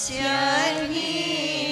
Syanhi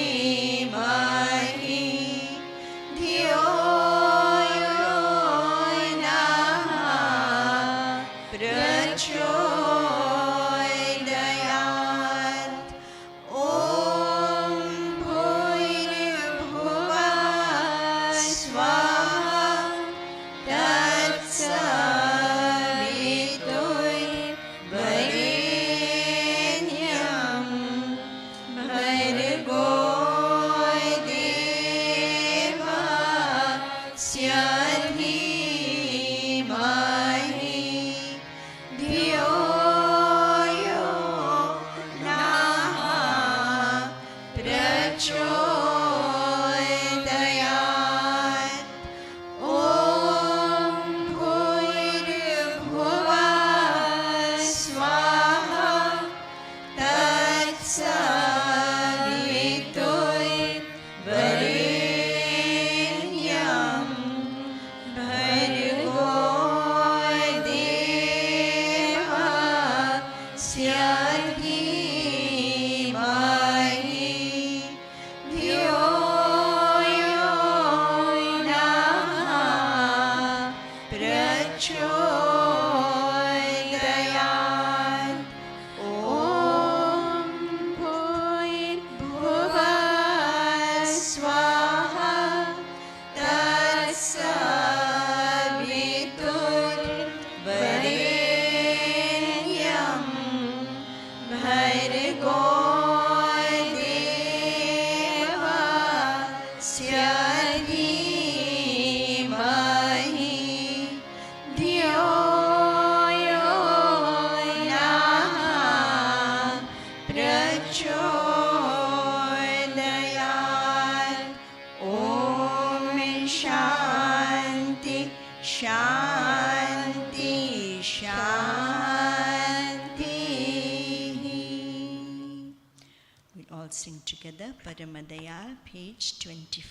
all sing together Paramadayal, page 25.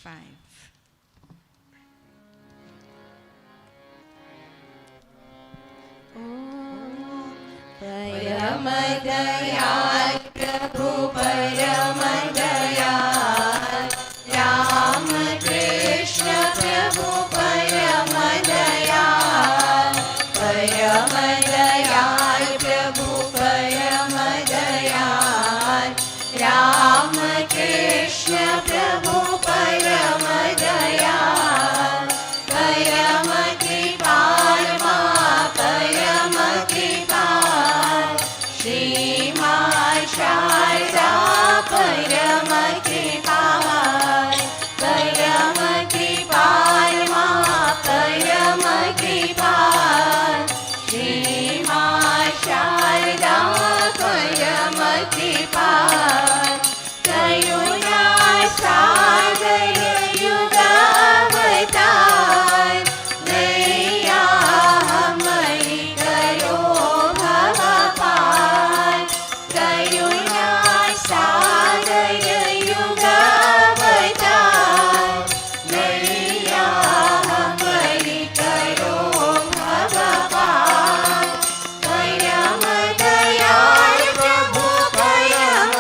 परमदयाल प्रभु परमदयाल, राम कृष्ण प्रभु परमदयाल, परमदयाल प्रभु परमदयाल, राम कृष्ण प्रभु परमदयाल, परम कृपाल मां परम कृपाल, श्री मां शारदा परम कृपाल, परम कृपाल मां परम कृपाल, श्री मां शारदा परम कृपाल, करुणा सागर युगावतार, नैया हमारी करो भवपार, करुणा सागर युगावतार, नैया हमारी करो भवपार, परम दयाल प्रभु परम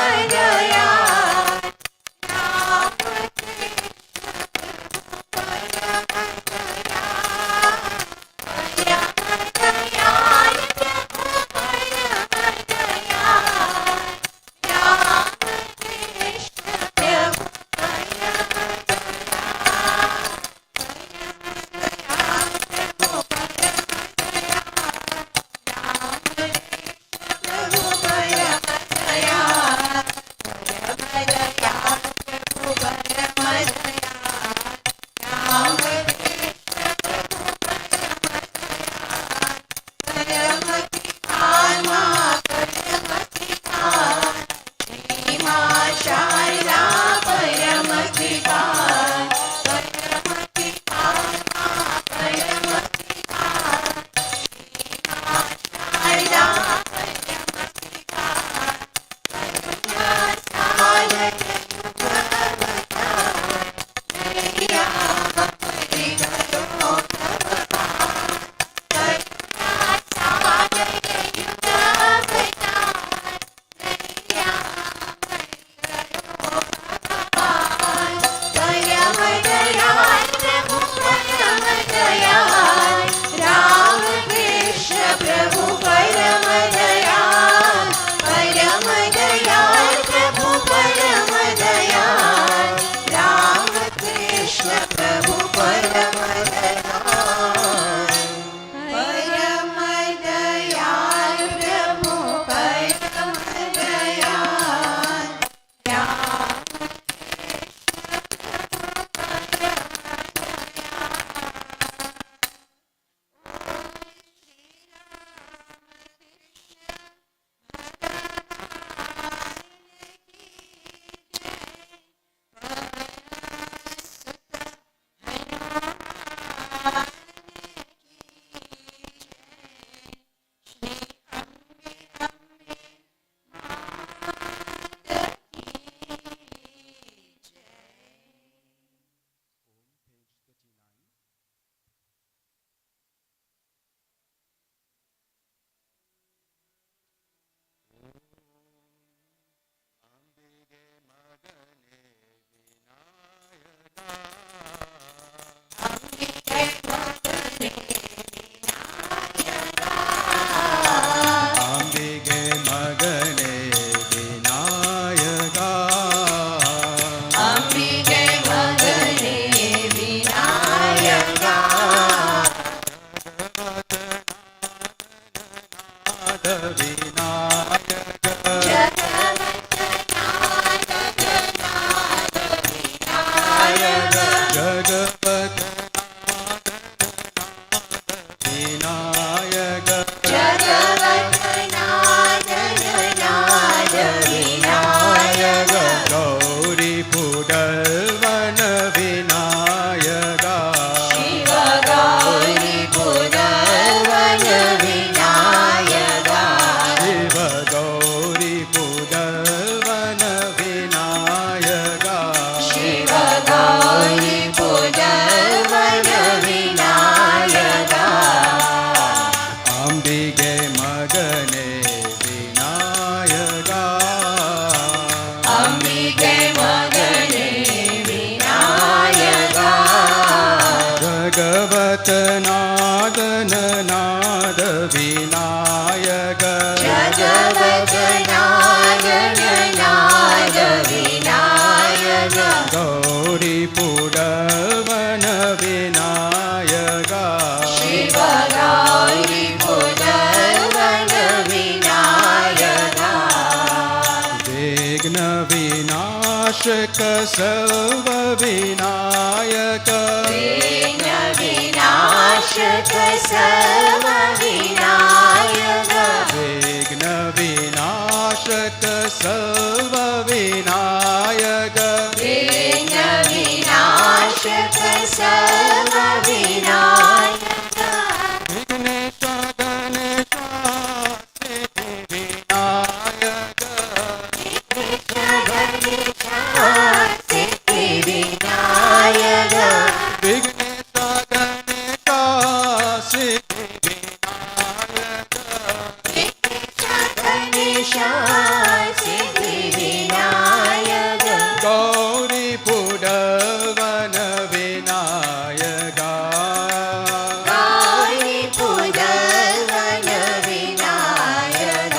विनाशक सर्व विनायक विघ्न विनाशक सर्व विनायक विघ्न विनाशक सर्व विनायक विघ्न विनाशक सर्व विनायक विघ्नेश गणेश सिद्धि विनायक सिद्धि विनायक विघ्नेश गणेश सिद्धि विनायक गणेश सिद्धि विनायक गौरी पुडवन विनायक गौरी पुदवन विनायक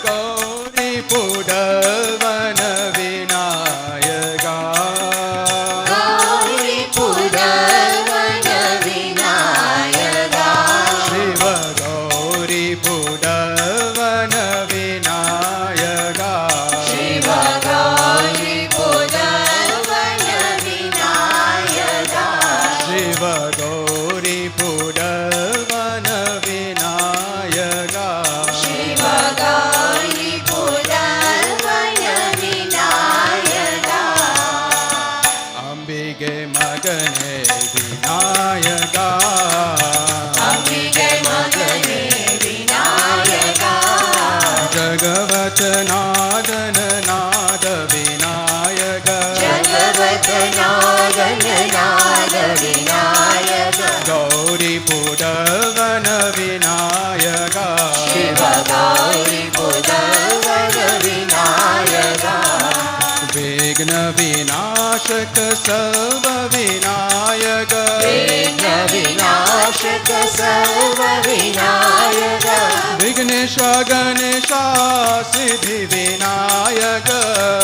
गौरी पुडवन विनायक गौरी पुदवन विनायक शिव गौरी पुडवन विनायक शिव गौरी पुदवन विनायक शिव गौरी पुडवन विनायक शिव गौरी पुदवन विनायक अंबिगे मगने विनायक अंबिके मगने विनायक जगवत नादन नाद विनायक जगवत नादन नाद विनायक गौरी पुडवन विनायक शिव गौरी पुदवन विनायक विघ्न विनाशक सर्व विनायक विघ्न विनाशक सर्व विनायक विघ्नेश गणेश सिद्धि विनायक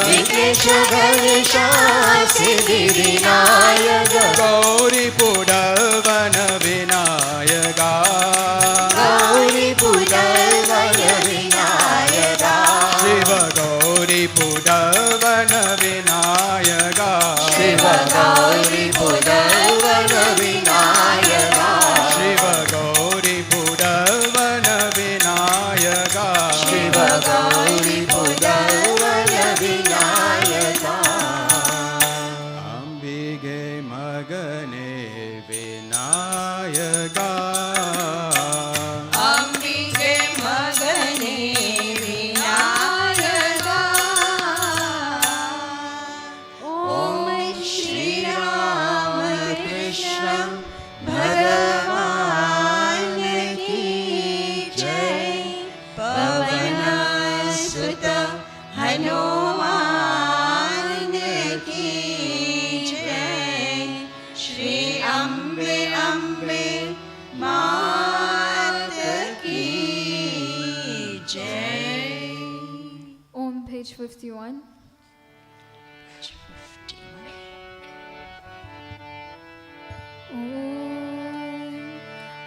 विघ्नेश गणेश सिद्धि विनायक गौरी पुडवन विनायक गौरी पुदवन विनायक शिव गौरी पुडवन विनायक शिव गौरी पुदवन विनायक शिव गौरी पुडवन विनायक शिव गौरी पुदवन विनायक अंबिगे मगने विनायक अंबिके मगने विनायक ओम श्री राम कृष्ण भगवान की जय पवन सुत हनुमान की जय श्री अम्बे अम्बे मात की जय On page 51.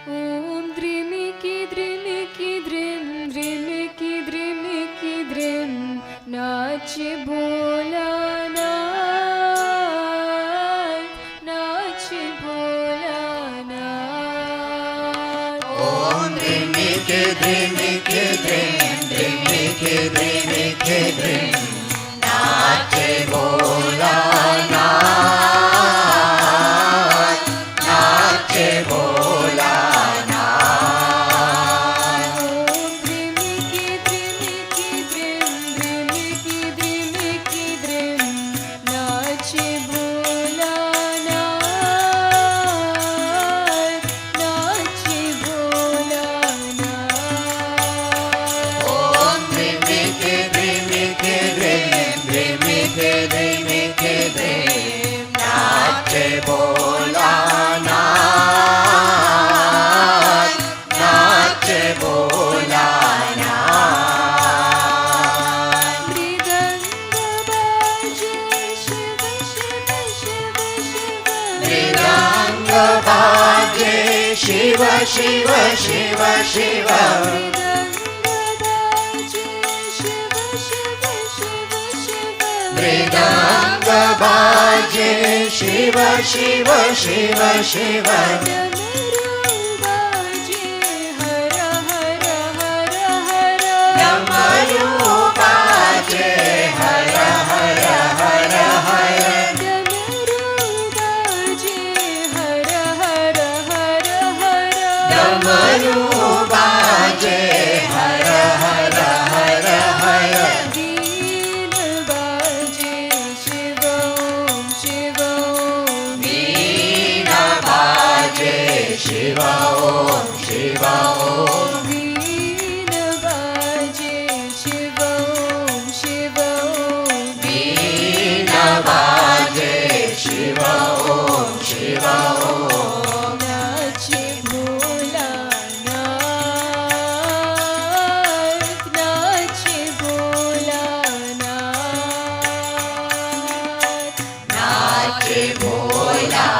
Om Drimiki Drimiki Drim Drimiki Drimiki Drim Nach Bhola Nach Bhola ओम द्रिमिके द्रिमिके द्रिम द्रिमिके द्रिमिके द्रिम नाचे भोला नाच नाचे भोला नाच Om Drimiki Drimiki Drim Drimiki Drimiki Drim Nach Bhola Nach Bhola ओम द्रिमिके द्रिमिके द्रिम द्रिमिके द्रिमिके द्रिम नाचे भोला नाच नाचे भोला नाच Mridanga baje Shiva Shiva Shiva मृदंग बाजे Shiv Shiv Shiv Shiv Mridanga baje Shiva Shiva Shiva Shiva Shiva मृदंग बाजे शिव शिव शिव शिव डमरू बाजे हर हर हर हर डमरू बाजे हर हर हर हर वीण बाजे शिव ओम शिव ओम वीणा बाजे शिव ओम शिव ओम वीण बाजे शिव ओम शिव ओम वीणा बाजे शिव ओम शिव ओम नाचे भोलानाथ नाचे भोलानाथ नाचे भोलानाथ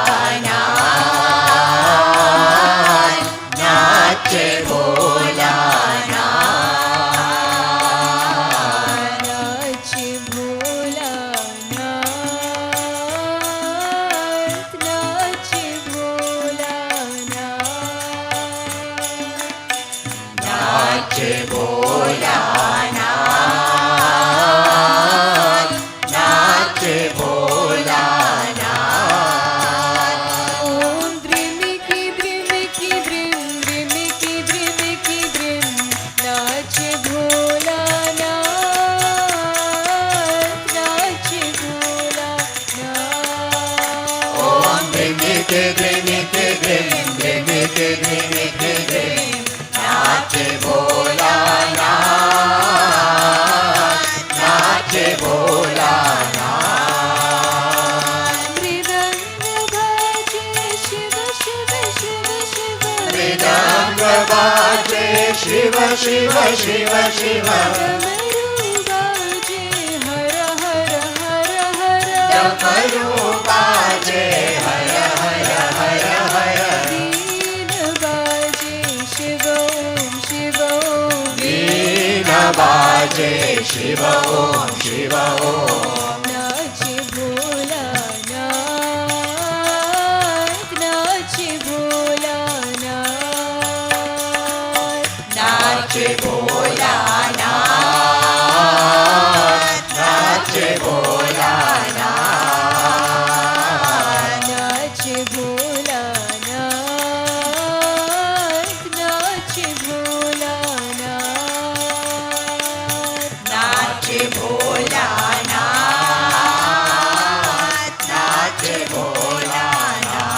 नाचे भोलानाथ नाचे भोलानाथ नाचे भोलानाथ नाचे भोलानाथ नाचे भोलानाथ ओम द्रिमिकी द्रिमिकी द्रिम द्रिमिकी द्रिमिकी द्रिम नाचे भोलानाथ नाचे भोलानाथ ओम द्रिमिके द्रिमिके द्रिम द्रिमिके द्रिमिके द्रिम नाचे भोलानाथ नाचे भोलानाथ मृदंग बाजे शिव शिव शिव शिव मृदंग बाजे शिव शिव शिव शिव डमरू बाजे हर हर हर हर डमरू बाजे हर हर हर हर वीण बाजे शिव ओम शिव ओम वीणा बाजे शिव ओम शिव ओम नाचे भोलानाथ नाचे भोलानाथ नाचे भोलानाथ नाचे भोलानाथ नाचे भोलानाथ नाचे भोलानाथ नाचे भोलानाथ नाचे भोलानाथ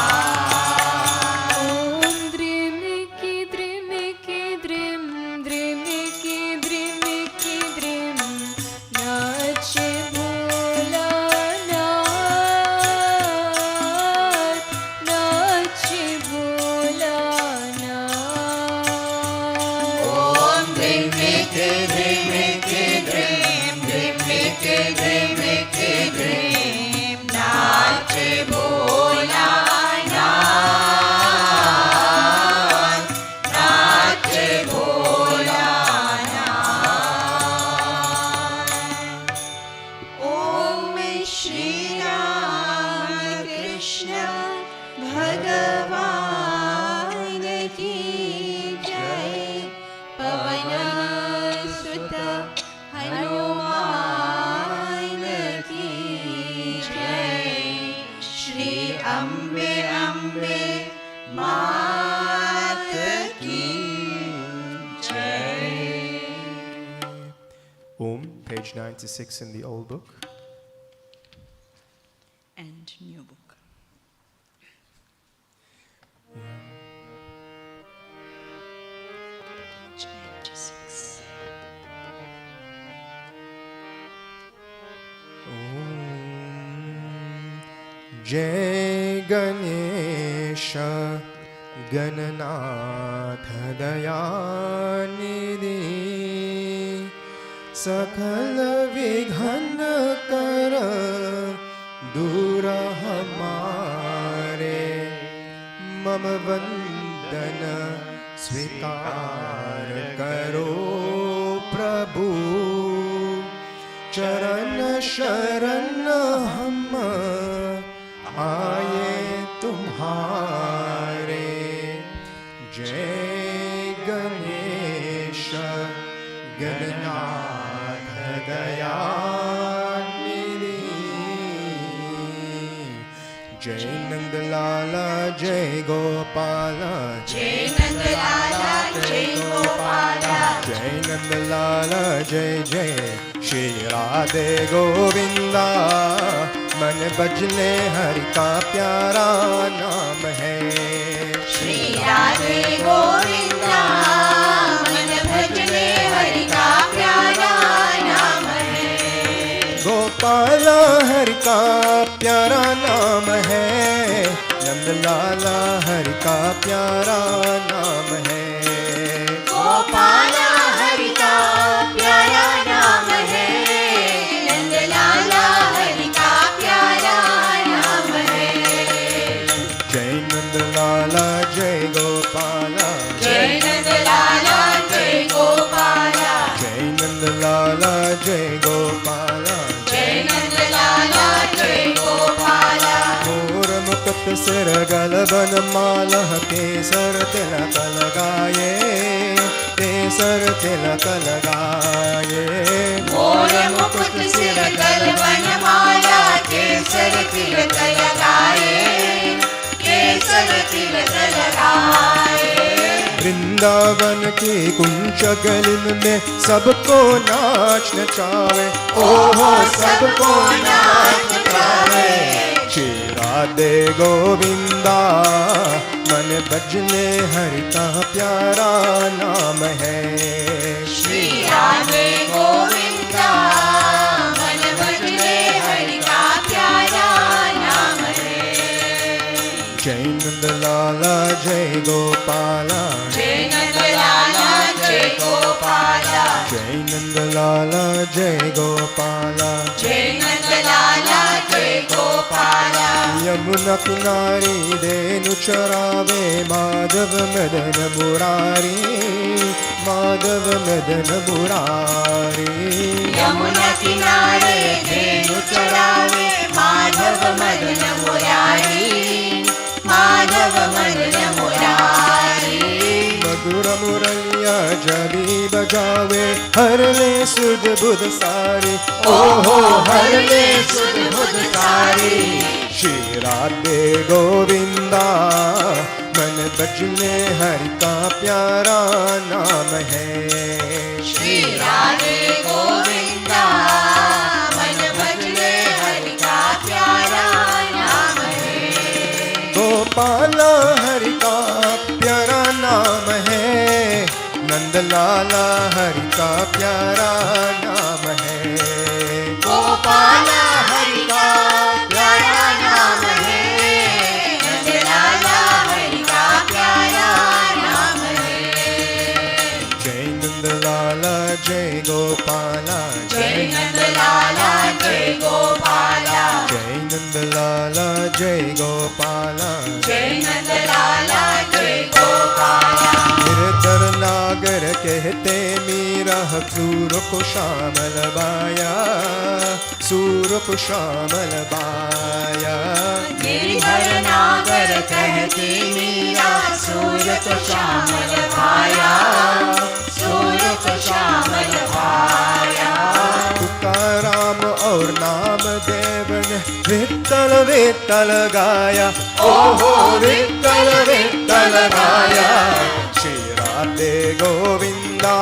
ओम द्रिमिकी द्रिमिकी द्रिम द्रिमिकी द्रिमिकी द्रिम नाचे भोलानाथ नाचे भोलानाथ ओम द्रिमिके द्रिमिके द्रिम द्रिमिके द्रिमिके द्रिम नाचे भोलानाथ नाचे भोलानाथ ओम श्री राम कृष्ण भगवान की जय पवन सुत हनुमान की जय श्री अम्बे अम्बे मात की जय. Om, page 96 in the old book. And new book. Page 96. जय गणेश गणनाथ दयानिधि सकल विघ्न कर दूर हमारे मम वंदन स्वीकार करो प्रभु चरण शरण हम आए तुम्हारे। जय गणेश गणनाथ दयानिधि। जय नंदलाला जय गोपाला जय नंदलाला जय गोपाला जय नंदलाला जय जय श्री राधे गोविंदा। मन बजले हरि का प्यारा नाम है। श्री राधे गोविंदा मन भजने हरि का प्यारा नाम है। गोपाला हरि का प्यारा नाम है। नंदलाला हरि का प्यारा नाम है। गोपाला हरि का प्यारा नाम है। नंदलाला हरि का प्यारा नाम है। जय नंदलाला जय गोपाला जय नंदलाला जय गोपाला जय नंदलाला जय गोपाला। जय नंदलाला जय गोपाला मोर मुकुट सिर गलबन माला केसर तिलक लगाए। केसर तिलक लगाए। मोर मुकुट सिर गलबन माला केसर तिलक लगाए। केसर तिलक लगाए। वृंदावन की कुंज गलिन में सबको नाच नचावे। ओहो सबको नाच नचावे। श्री राधे गोविंदा मन बजने हरि का प्यारा नाम है। श्री राधे गोविंदा मन भजने हरि का प्यारा नाम है। जय नंदलाला जय गोपाला जय नंदलाला जय गोपाला जय नंदलाला जय गोपाला। जय नंदलाला जय गोपाला यमुना किनारे धेनु चरावे माधव मदन मुरारी। माधव मदन मुरारी। यमुना किनारे धेनु चरावे माधव मदन मुरारी। माधव मदन मुरारी। मधुर मुरैया जबी बजावे हर ले सुध बुध सारी। ओहो हर ले सुध बुध सारी। श्री राधे गोविंदा मन बजने हरि का प्यारा नाम है। श्री राधे गोविंदा मन भजने हरि का प्यारा नाम है। गोपाला हरि का प्यारा नाम है। नंदलाला हरि का प्यारा नाम है। गोपाला हरि का प्यारा नाम है। नंदलाला हरि का प्यारा नाम है। जय नंदलाला जय गोपाला जय नंदलाला जय गोपाला जय नंदलाला जय गोपाला। जय नंदलाला जय गोपाला गिरधर नागर कहते मीरा सूर को श्यामल बाया। सूर को श्यामल बाया। गिरिधर नागर कहते मीरा सूर को श्यामल भाया। सूर को श्यामल भाया। तुकाराम और नाम देव ने विठ्ठल विठ्ठल गाया। ओहो विठ्ठल विठ्ठल गाया। श्री राधे गोविंदा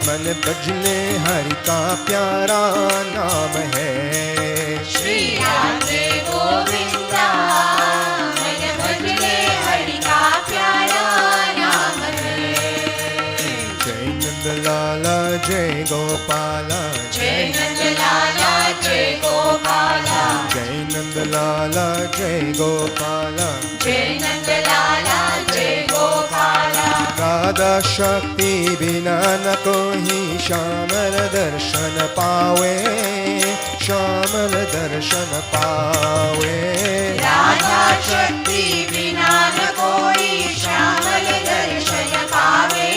मन बजने हरि का प्यारा नाम है। श्री राधे गोविंदा मन भजने हरि का प्यारा नाम है। जय नंदलाला जय गोपाला जय नंदलाला जय गोपाला जय नंदलाला जय गोपाला। जय नंदलाला जय गोपाला राधा शक्ति बिना न कोई श्यामल दर्शन पावे। श्यामल दर्शन पावे। राधा शक्ति बिना न कोई श्यामल दर्शन पावे।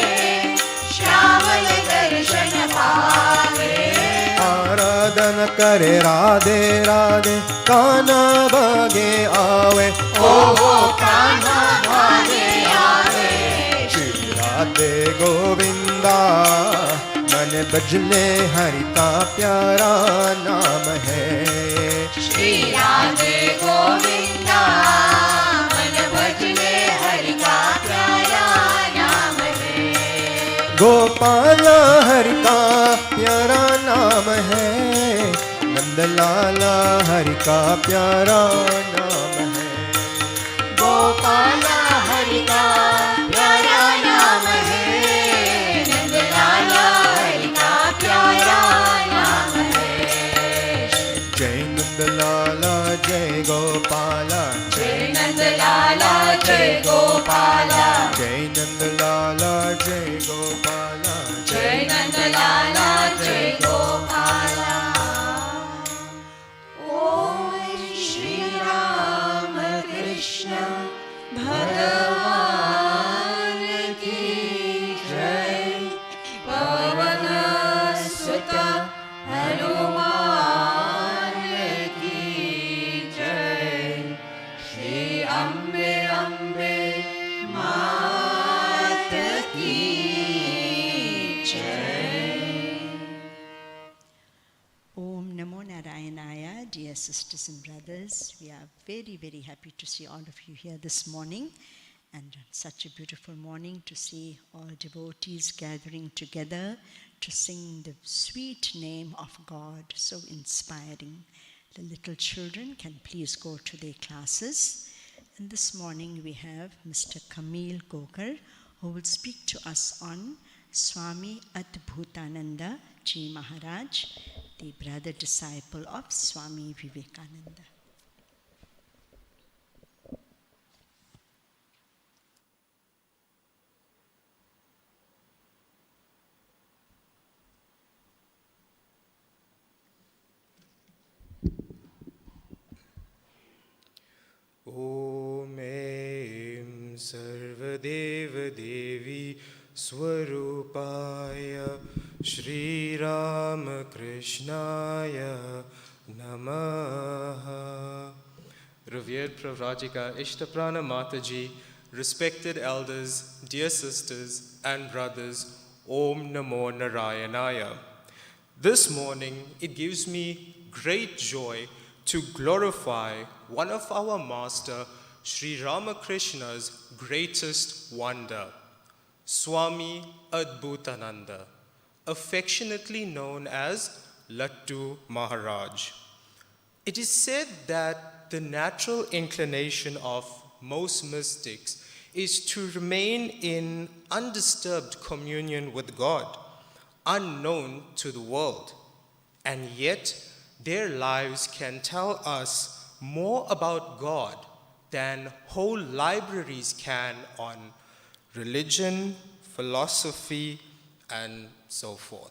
श्यामल दर्शन पावे। आरा मदन करे राधे राधे कान्हा भागे आवे ओ कान्हा भागे आवे श्री राधे गोविंदा मन भजले हरि का प्यारा नाम है श्री राधे गोविंदा मन भजले हरि का प्यारा नाम है गोपाला हरि का प्यारा नाम है नंदलाला हरि का प्यारा नाम है गोपाला हरि का प्यारा नाम है नंदलाला हरि का प्यारा नाम है जय नंदलाला जय गोपाला जय नंदलाला जय गोपाला जय नंदलाला जय गोपाला जय नंदलाला जय गोपाला ओम श्री राम कृष्ण भगवान की जय पवन सुत हनुमान की जय श्री अम्बे अम्बे मात की Om Namo Narayanaya, dear sisters and brothers. We are very, very happy to see all of you here this morning, and such a beautiful morning to see all devotees gathering together to sing the sweet name of God, so inspiring. The little children can please go to their classes. And this morning we have Mr. Kamil Gokar, who will speak to us on Swami Adbhutananda Ji Maharaj, the brother disciple of Swami Vivekananda. ॐ ऐं सर्वदेवदेवी स्वरूपाय श्रीरामकृष्णाय नमः Revered Pravrajika Ishtaprana Mataji, respected elders, dear sisters and brothers, Om Namo Narayanaya. This morning, it gives me great joy to glorify one of our Master, Sri Ramakrishna's greatest wonder, Swami Adbhutananda, affectionately known as Lattu Maharaj. It is said that the natural inclination of most mystics is to remain in undisturbed communion with God, unknown to the world, and yet their lives can tell us more about God than whole libraries can on religion, philosophy, and so forth.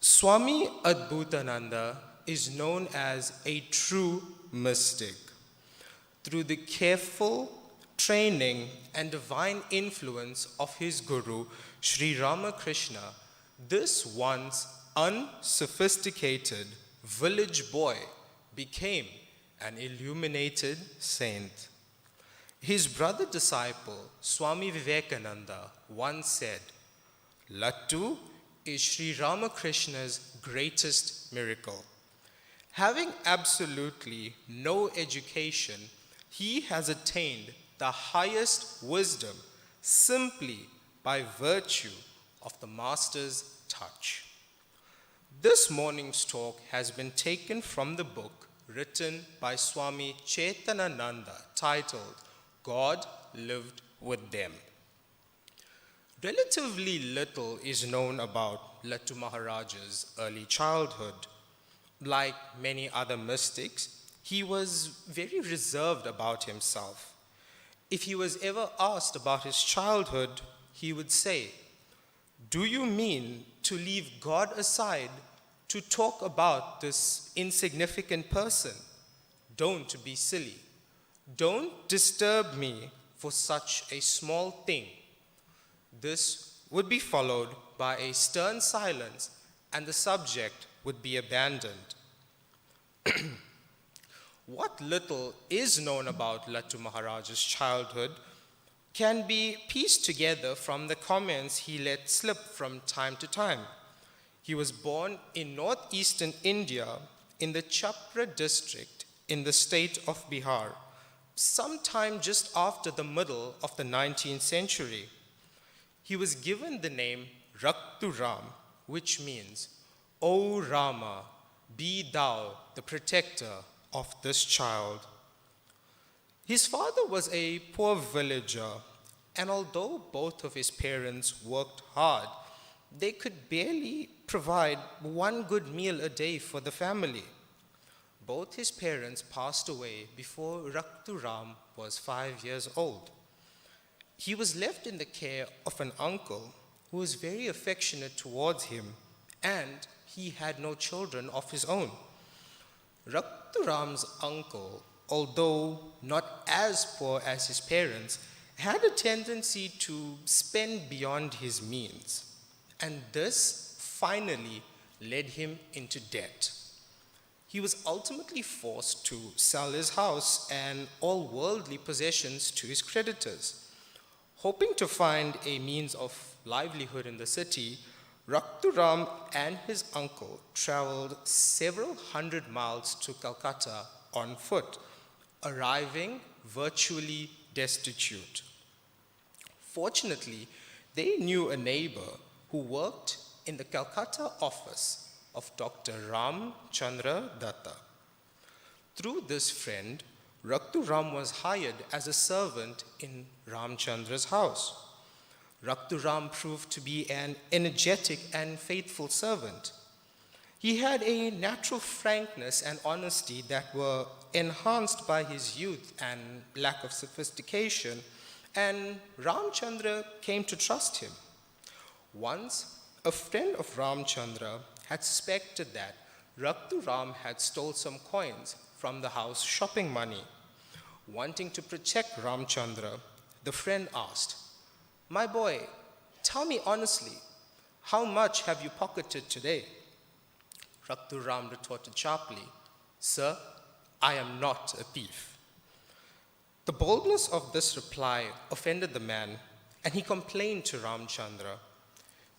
Swami Adbhutananda is known as a true mystic. Through the careful training and divine influence of his guru, Sri Ramakrishna, this once unsophisticated village boy became an illuminated saint. His brother disciple, Swami Vivekananda, once said, "Lattu is Sri Ramakrishna's greatest miracle. Having absolutely no education, he has attained the highest wisdom simply by virtue of the Master's touch." This morning's talk has been taken from the book written by Swami Chetanananda titled, God Lived with Them. Relatively little is known about Lattu Maharaj's early childhood. Like many other mystics, he was very reserved about himself. If he was ever asked about his childhood, he would say, "Do you mean to leave God aside to talk about this insignificant person? Don't be silly. Don't disturb me for such a small thing." This would be followed by a stern silence and the subject would be abandoned. What little is known about Lattu Maharaj's childhood can be pieced together from the comments he let slip from time to time. He was born in northeastern India in the Chapra district in the state of Bihar, sometime just after the middle of the 19th century. He was given the name Raktu Ram, which means, O Rama, be thou the protector of this child. His father was a poor villager, and although both of his parents worked hard, they could barely provide one good meal a day for the family. Both his parents passed away before Raktu Ram was 5 years old. He was left in the care of an uncle who was very affectionate towards him, and he had no children of his own. Raktu Ram's uncle, although not as poor as his parents, had a tendency to spend beyond his means, and this finally led him into debt. He was ultimately forced to sell his house and all worldly possessions to his creditors. Hoping to find a means of livelihood in the city, Raktu Ram and his uncle traveled several hundred miles to Calcutta on foot, arriving virtually destitute. Fortunately, they knew a neighbor who worked in the Calcutta office of Dr. Ram Chandra Datta. Through this friend, Raktu Ram was hired as a servant in Ramchandra's house. Raktu Ram proved to be an energetic and faithful servant. He had a natural frankness and honesty that were enhanced by his youth and lack of sophistication, and Ramchandra came to trust him. Once, a friend of Ramchandra had suspected that Raktu Ram had stole some coins from the house shopping money. Wanting to protect Ramchandra, the friend asked, "My boy, tell me honestly, how much have you pocketed today?" Raktu Ram retorted sharply, "Sir, I am not a thief." The boldness of this reply offended the man, and he complained to Ramchandra.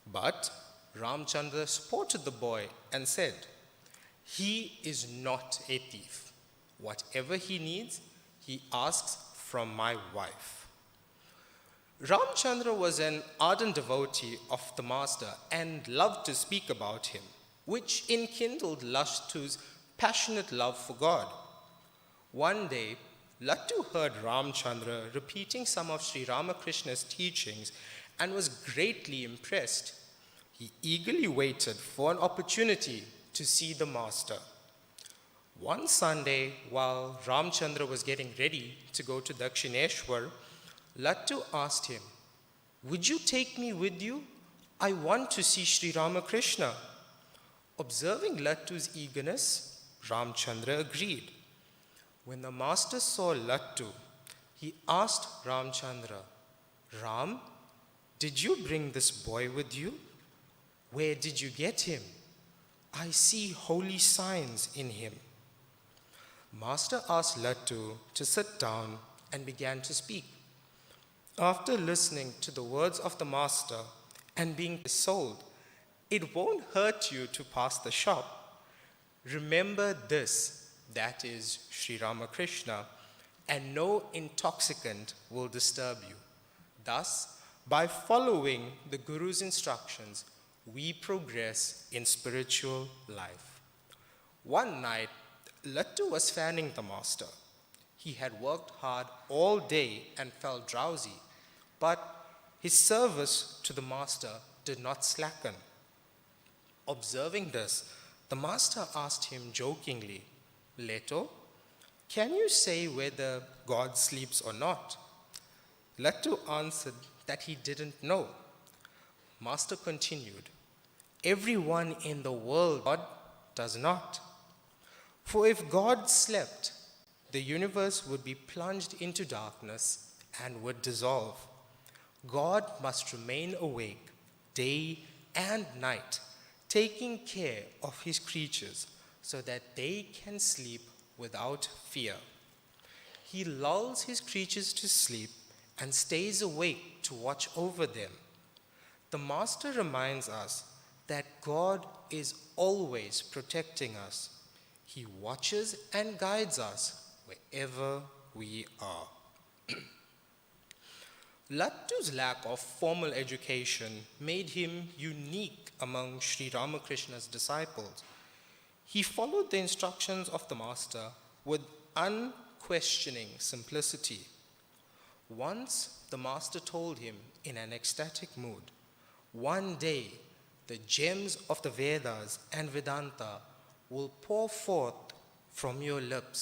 But Ramchandra supported the boy and said, "He is not a thief. Whatever he needs, he asks from my wife." Ramchandra was an ardent devotee of the master and loved to speak about him, which enkindled Lattu's passionate love for God. One day, Lattu heard Ramchandra repeating some of Sri Ramakrishna's teachings and was greatly impressed. He eagerly waited for an opportunity to see the master. One Sunday, while Ramchandra was getting ready to go to Dakshineshwar, Lattu asked him, "Would you take me with you? I want to see Sri Ramakrishna." Observing Lattu's eagerness, Ramchandra agreed. When the master saw Lattu, he asked Ramchandra, "Ram, did you bring this boy with you? Where did you get him? I see holy signs in him." Master asked Lattu to sit down and began to speak. After listening to the words of the master and being sold, "It won't hurt you to pass the shop. Remember this, that is Sri Ramakrishna, and no intoxicant will disturb you." Thus, by following the Guru's instructions, we progress in spiritual life. One night, Lattu was fanning the master. He had worked hard all day and felt drowsy, but his service to the master did not slacken. Observing this, the master asked him jokingly, "Leto, can you say whether God sleeps or not?" Lattu answered that he didn't know. Master continued, "Everyone in the world God does not. For if God slept, the universe would be plunged into darkness and would dissolve. God must remain awake day and night, taking care of his creatures so that they can sleep without fear. He lulls his creatures to sleep and stays awake to watch over them. The Master reminds us that God is always protecting us. He watches and guides us wherever we are. Lattu's lack of formal education made him unique among Sri Ramakrishna's disciples. He followed the instructions of the Master with unquestioning simplicity. Once the Master told him in an ecstatic mood, "One day the gems of the Vedas and Vedanta will pour forth from your lips."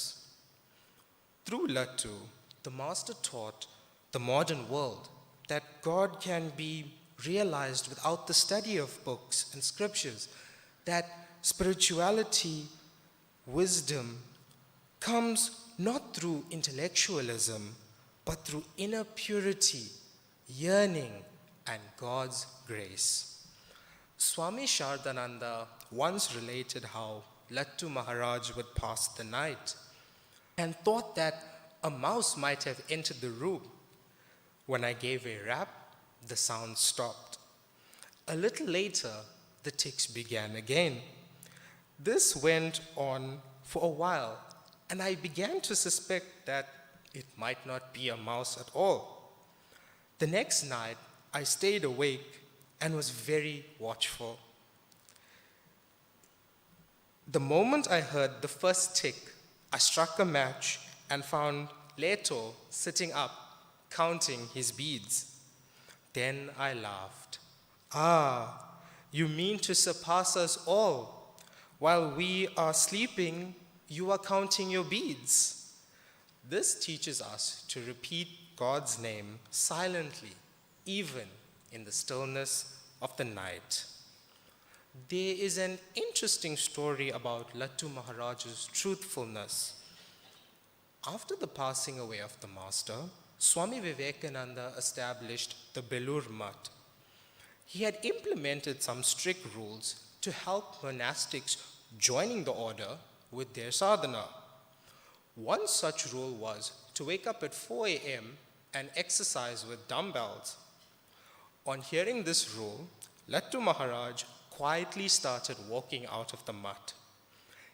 Through Lattu, the Master taught the modern world that God can be realized without the study of books and scriptures, that spirituality, wisdom, comes not through intellectualism, but through inner purity, yearning, and God's grace. Swami Sharadananda once related how Lattu Maharaj would pass the night and thought that a mouse might have entered the room. When I gave a rap, the sound stopped. A little later, the ticks began again. This went on for a while, and I began to suspect that it might not be a mouse at all. The next night, I stayed awake and was very watchful. The moment I heard the first tick, I struck a match and found Leto sitting up, counting his beads. Then I laughed. "Ah, you mean to surpass us all. While we are sleeping, you are counting your beads." This teaches us to repeat God's name silently, even in the stillness of the night. There is an interesting story about Lattu Maharaj's truthfulness. After the passing away of the Master, Swami Vivekananda established the Belur Mutt. He had implemented some strict rules to help monastics joining the order with their sadhana. One such rule was to wake up at 4 a.m. and exercise with dumbbells. On hearing this rule, Lattu Maharaj quietly started walking out of the mutt.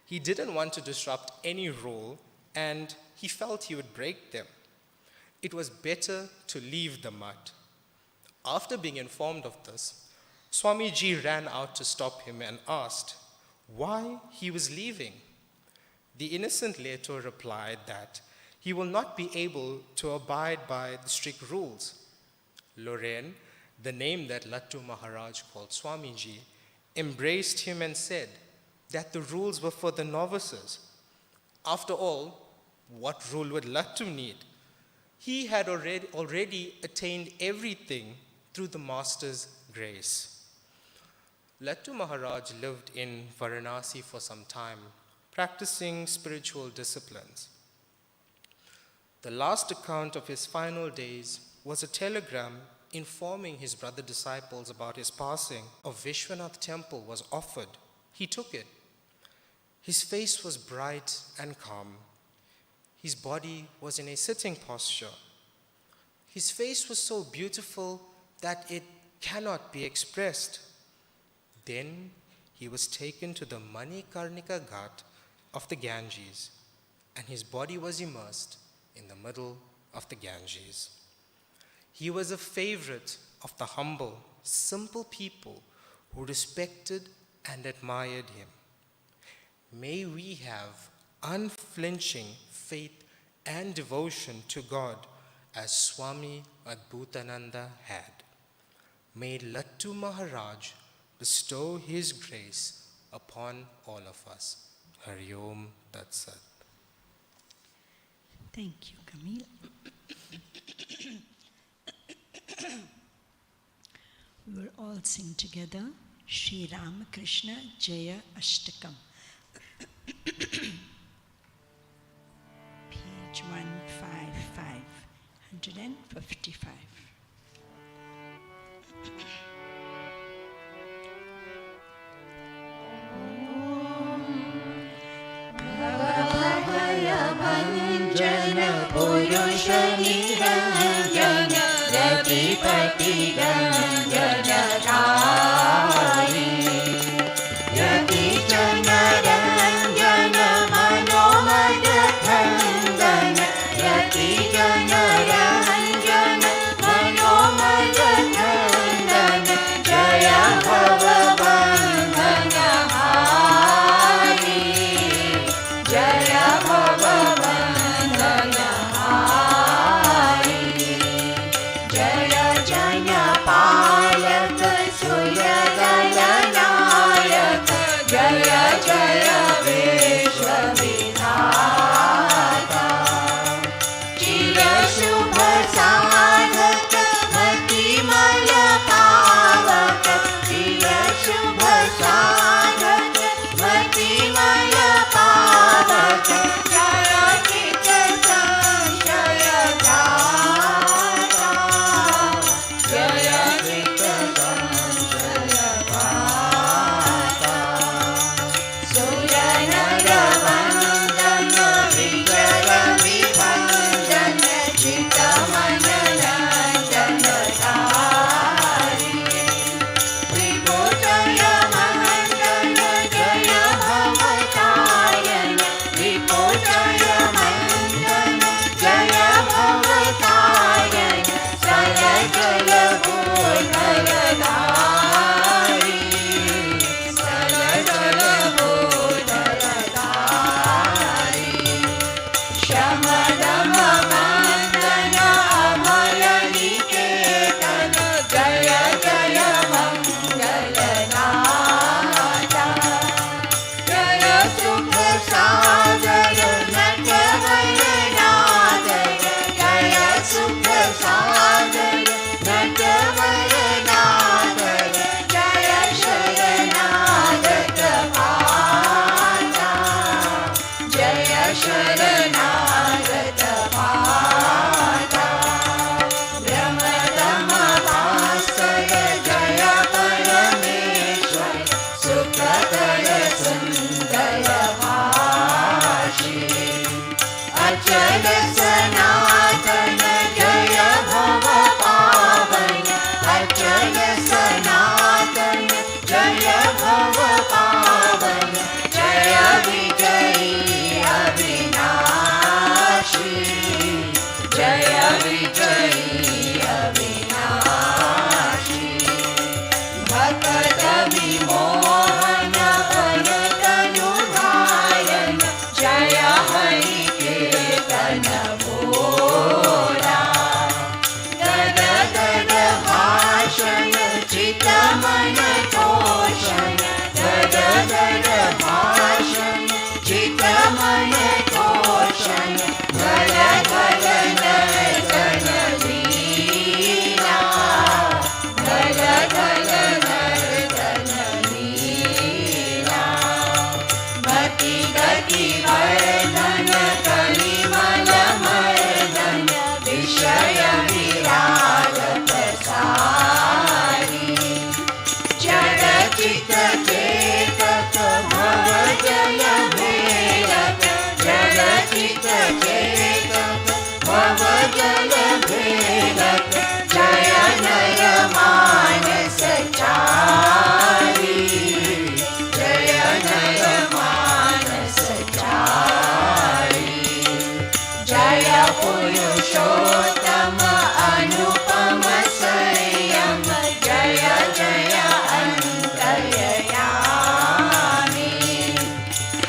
He didn't want to disrupt any rule, and he felt he would break them. It was better to leave the mutt. After being informed of this, Swamiji ran out to stop him and asked why he was leaving. The innocent Leto replied that he will not be able to abide by the strict rules. Loren, the name that Lattu Maharaj called Swamiji, embraced him and said that the rules were for the novices. After all, what rule would Lattu need? He had already attained everything through the Master's grace. Lattu Maharaj lived in Varanasi for some time, practicing spiritual disciplines. The last account of his final days was a telegram informing his brother disciples about his passing. A Vishwanath temple was offered. He took it. His face was bright and calm. His body was in a sitting posture. His face was so beautiful that it cannot be expressed. Then he was taken to the Manikarnika Ghat of the Ganges, and his body was immersed in the middle of the Ganges. He was a favorite of the humble, simple people who respected and admired him. May we have unflinching faith and devotion to God as Swami Adbhutananda had. May Lattu Maharaj bestow his grace upon all of us. Hari Om Tat Sat. Thank you, Camille. We will all sing together Sri Ramakrishna Jaya Ashtakam. Page 155, 155. निरञ्जन रतिपति रञ्जनकारी यति जनरञ्जन मनोमदखन्दन यति जनरञ्जन मनोमदखन्दन जय भवबन्धनहारी जय भवबन्धनहारी जय जनपालक सुरगणनायक जय जय विश्वविधाता चिर शुभ साधक मतिमल पावक चिर शुभ साधक मतिमल पावक जय चित संशय दाता जय चित संशय दाता सुरनर वन्दन विजय विभञ्जन चित्तमनरञ्जनकारी विभूषय मण्डन जय भवतायन विभूषय मण्डन जय भवतायन सरजल भूधरधारी सरजल भूधरधारी शमदम वन्दन अभय निकेतन जय जय मङ्गलदाता जय सुख सागर नटवरनागर जय सुख सागर नटवरनागर जय शरणागत पाता जय शरणागत पाता ब्रह्मदम भास्कर जय परमेश्वर सुखकर सुन्दर भाषी अचल सनातन जय भव पावन अचल सनातन जय भव पावन जय विजयी अविनाशी जय विजयी अविनाशी भक्त विमोहन भरतनुधायन जय हरि कीर्तन भोला गद गद भाषण चितमन तोषण गद गद भाषण चितमन तोषण गल गल नर्तन लीला गल गल नर्तन लीला मति गति वर्धन कलिमल मर्दन विषय विराग प्रसारी जड़ चित चेतक भव जल भेदक जड़ चित चेतक भव जल भेदक जय नर मानस चारी जय नर मानस चारी जय पुरुषोत्तम अनुपम संयम जय जय अन्तर्यामी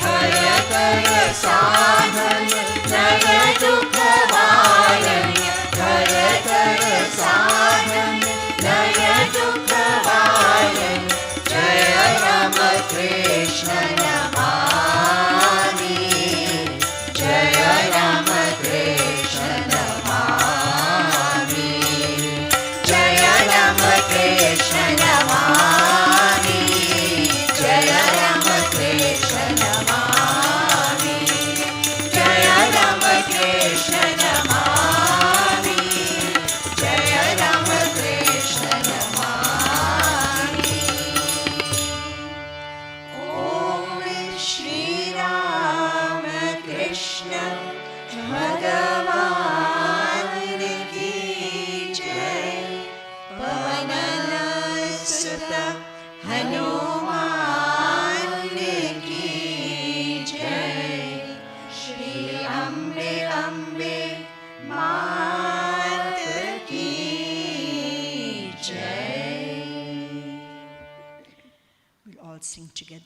हर कर साधन नर दुख वारण हर कर साधन नर दुख वारण जय राम कृष्ण नमामि जय राम कृष्ण नमामि जय राम कृष्ण नमामि जय राम कृष्ण नमामि जय राम कृष्ण नमामि जय राम कृष्ण नमामि ॐ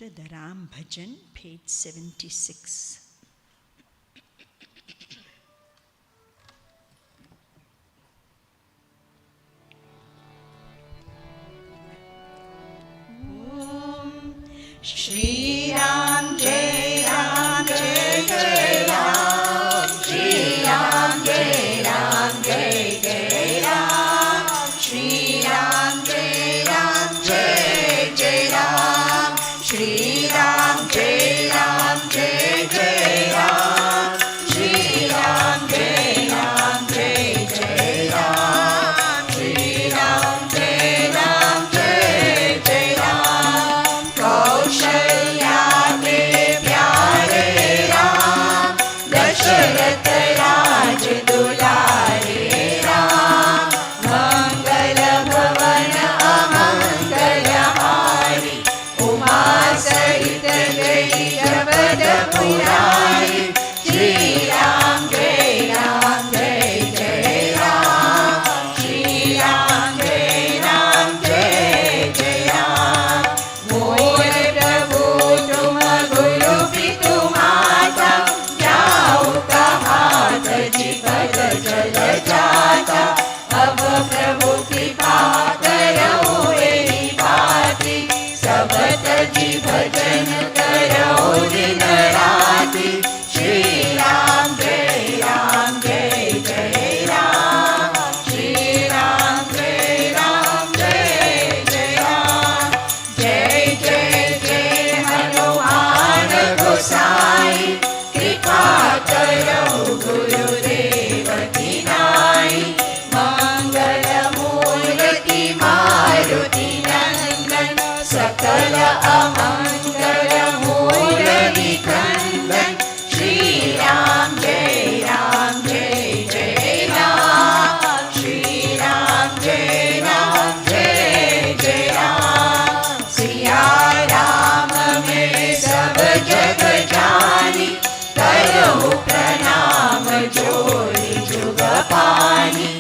together the Ram Bhajan, page 76. Shri Ram Jai Ram Jai Jai Ram, Shri Ram Jai Ram Jai Jai Ram, Shri Ram Jai Ram Jai Jai Ram, Shri Ram Jai Ram Jai Jai Ram, Shri Ram Jai Ram Jai Jai Ram, Shri Ram Jai Ram Jai Jai Ram, Kaushalya के प्यारे राम, दशरथ राज दुलारे राम, मंगल भवन अमंगल हारी, उमा सहित गई जगत पुरारी, श्री राम जय राम जय जय राम, श्री राम जय राम जय जय राम, मोर प्रभु तुम गुरु पितु माता, जाओ कहात जी पद चल जाता, अब प्रभु कृपा करो एहि भांति, सब तजी भजन करो दिन राति, श्री राम जय जय राम, श्री राम जय जय राम, जय जय जय हनुमान गोसाई, कृपा करो गुरुदेव की नाई, मंगल मूर्ति मारुति नंदन, सकल अमंगल मूल निकंदन, श्री राम जय जय राम, श्री राम जय जय राम, सिया राम में सब जग जानी, करहु प्रणाम जोड़ी जुग पानी,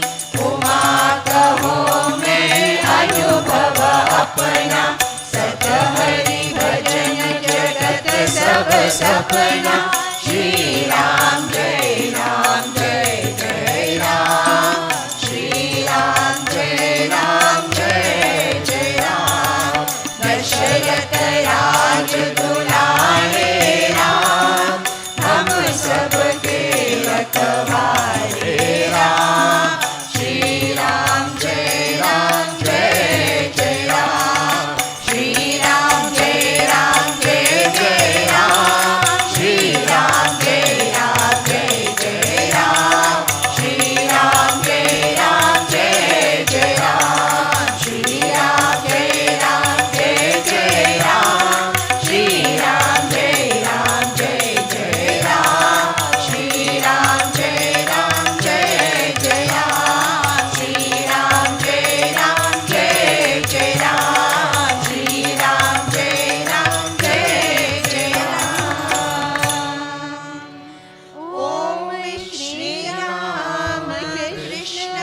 उमा कहो मैं अनुभव अपना, सत हरि भजन जगत सब सपना, श्री राम जय जय राम, श्री राम जय जय राम, दशरथ राज दुलारे राम, हम सबके रखवारे राम, श्री राम जय जय राम, श्री राम जय जय राम, श्री राम जय जय राम, श्री राम जय जय राम, श्री राम जय जय राम, श्री राम जय जय राम, श्री राम जय जय राम, श्री राम जय जय राम, श्री राम जय जय राम। ओम श्री राम कृष्ण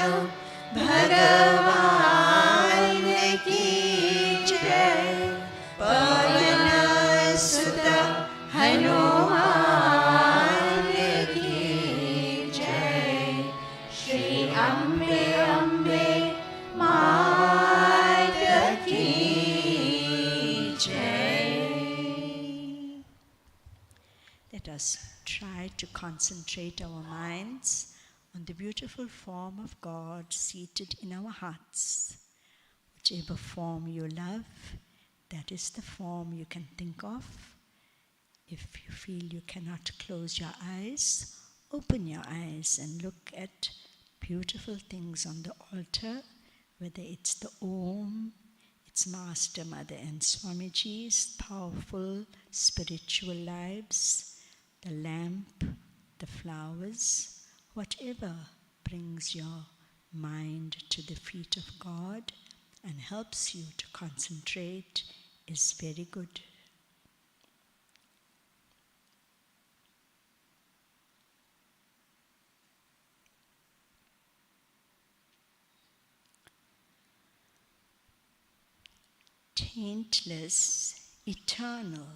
भगवान की जय, पवन सुत हनुमान की जय, श्री अम्बे मात की जय। Let us try to concentrate our minds on the beautiful form of God seated in our hearts. Whichever form you love, that is the form you can think of. If you feel you cannot close your eyes, open your eyes and look at beautiful things on the altar, whether it's the Om, it's Master, Mother and Swamiji's powerful spiritual lives, the lamp, the flowers, whatever brings your mind to the feet of God and helps you to concentrate is very good. Taintless eternal,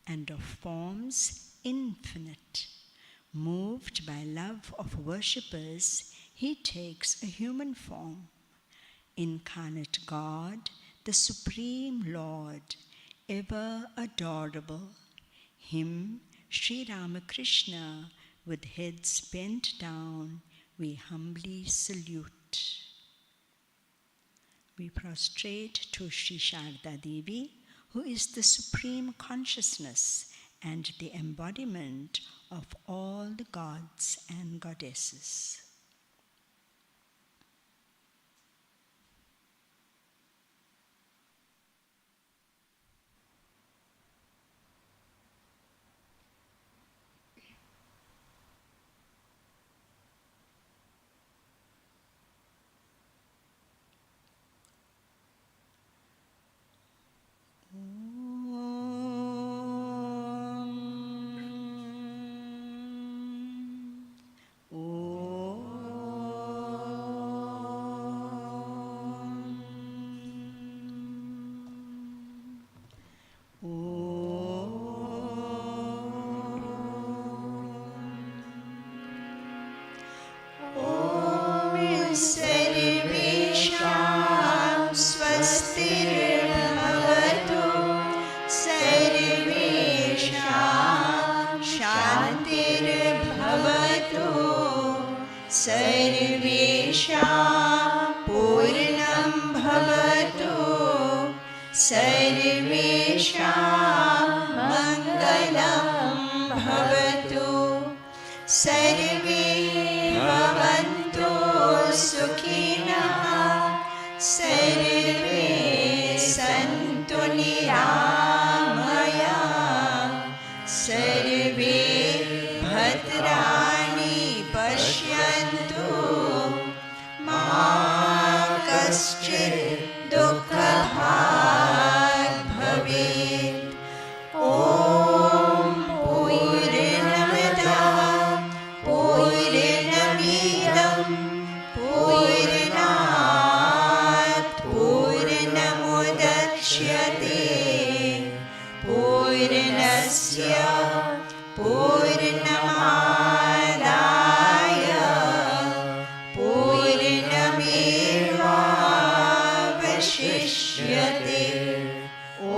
and of forms infinite. Moved by love of worshippers, he takes a human form. Incarnate God, the Supreme Lord, ever adorable. Him, Sri Ramakrishna, with heads bent down, we humbly salute. We prostrate to Sri Sarada Devi, who is the supreme consciousness and the embodiment of all the gods and goddesses. सर्वेषां स्वस्तिर्भवतु सर्वेषां शान्तिर्भवतु सर्वेषां पूर्णं भवतु सर्वेषां मङ्गलं भवतु सर्वे भवन्तु सुखिनः सर्वे सन्तु निरामयाः सर्वे भद्राणि पश्यन्तु मा कश्चित् दुःखभाग् भवेत् ॐ पूर्णमदः पूर्णमिदं पूर्णात् पूर्णमुदच्यते पूर्णस्य पूर्णमादाय पूर्णमेवावशिष्यते ॐ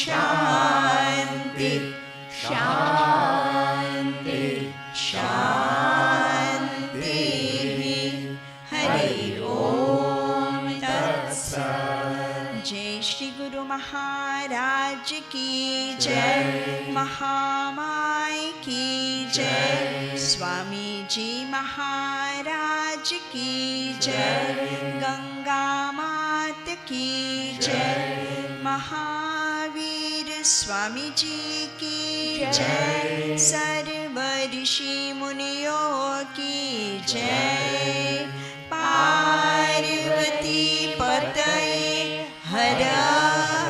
शान्ति शान्ति शान्तिः हरि ओम तत्सत्। जय श्री गुरु महाराज की जय, महामाई की जय, स्वामी जी महाराज की जय, गंगा मात की जय, महावीर स्वामी जी की जय, सर्व ऋषि मुनियों की जय, पार्वती पतये हर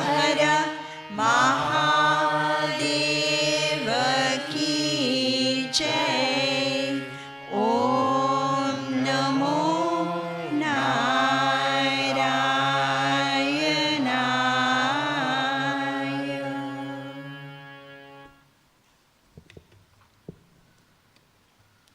हर महा